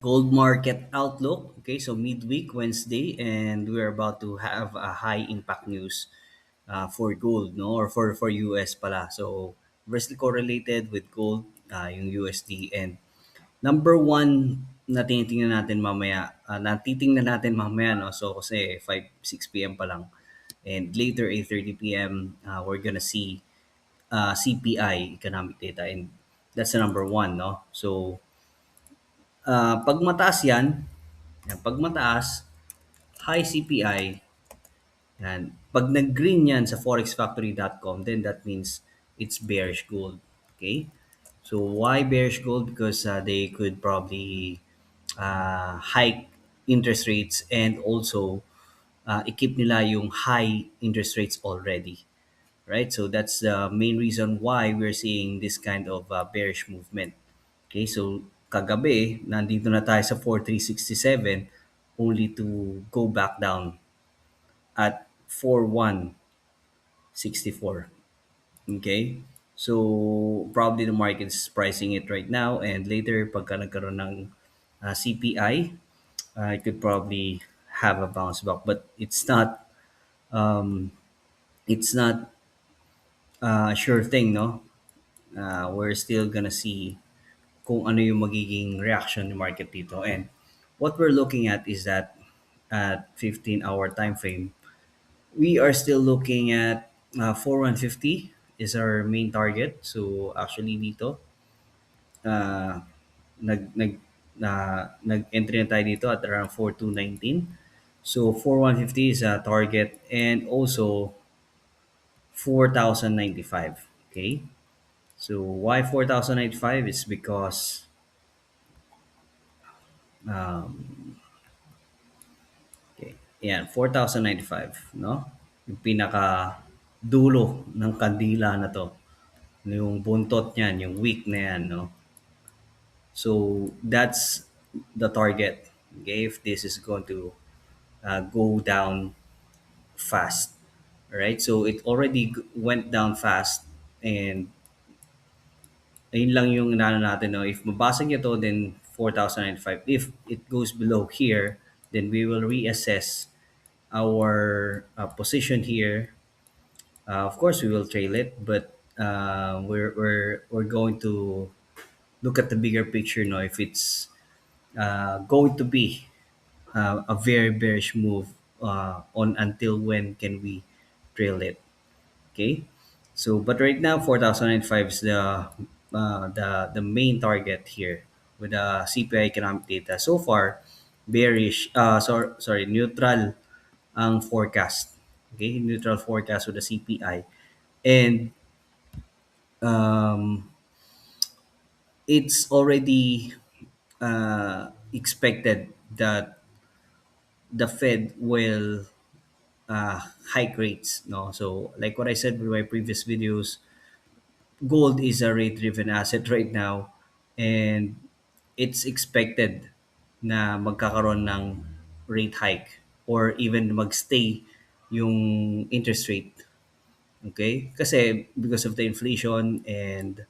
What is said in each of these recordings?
Gold market outlook. Okay, so midweek Wednesday, and we're about to have a high impact news for gold, no, or for US pala. So inversely correlated with gold, yung USD, and number one na tinitingnan natin mamaya, no. So kasi 5 6 p.m. pa lang, and later 8:30 p.m. We're gonna see CPI economic data, and that's the number one, no. So pag mataas pag mataas, high CPI, yan. Pag nag-green yan sa forexfactory.com, then that means it's bearish gold. Okay? So why bearish gold? Because they could probably hike interest rates, and also i-keep nila yung high interest rates already. Right? So that's the main reason why we're seeing this kind of bearish movement. Okay, so kagabi, nandito na tayo sa 4,367, only to go back down at 4,164. Okay, so probably the market is pricing it right now, and later pagka nagkaroon ng CPI, it could probably have a bounce back, but um, it's not a sure thing, no. We're still gonna see kung ano yung magiging reaction ng market dito. And what we're looking at is that at 15-hour time frame, we are still looking at 4150 is our main target. So actually dito, uh, nag-entry na tayo dito at around 4219. So 4150 is a target, and also 4095. Okay? So why 4095 is because um, okay. Yan, 4,095, no? Yung pinaka dulo ng kandila na to. Yung buntot niyan, yung wick na yan, no? So that's the target. Okay, if this is going to go down fast, right? So it already went down fast, and ayun lang yung inaano natin, no? If mabasag niya to, then 4,095. If it goes below here, then we will reassess our position here. Of course, we will trail it, but we're going to look at the bigger picture. No, if it's going to be a very bearish move, on until when can we trail it? Okay, so but right now 4,005 is the main target here with the CPI economic data. So far, bearish. Sorry, neutral ang forecast. Okay, neutral forecast with the CPI, and um, it's already expected that the Fed will uh, hike rates. No, so like what I said in my previous videos, gold is a rate-driven asset right now, and it's expected na magkakaroon ng rate hike, or even magstay yung interest rate. Okay? Kasi because of the inflation and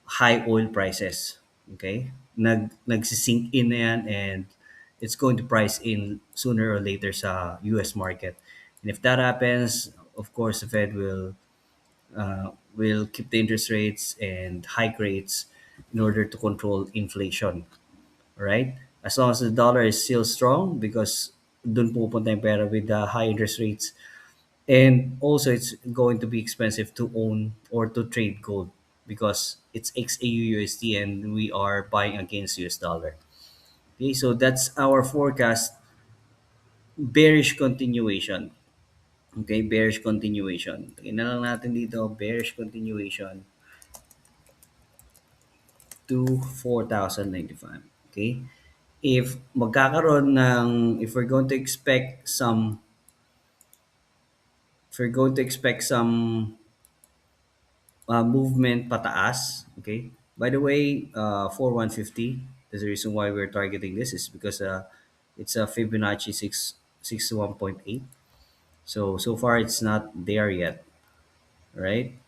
high oil prices. Okay? Nagsisink in na yan, and it's going to price in sooner or later sa US market. And if that happens, of course, the Fed will keep the interest rates and hike rates in order to control inflation, right? As long as the dollar is still strong, because dun pupunta yung pera with the high interest rates, and also it's going to be expensive to own or to trade gold because it's XAUUSD and we are buying against US dollar. Okay, so that's our forecast. Bearish continuation. Okay, bearish continuation. Tingnan na lang natin dito, bearish continuation to 4,095. Okay? If we're going to expect some, if we're going to expect some movement pataas, okay? By the way, 4150, there's a reason why we're targeting this is because it's a Fibonacci 661.8. So far it's not there yet, right?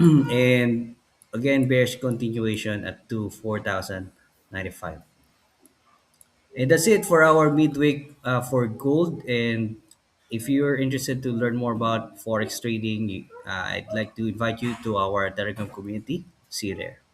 And again, bearish continuation at 4,095. And that's it for our midweek for gold. And if you're interested to learn more about forex trading, I'd like to invite you to our Telegram community. See you there.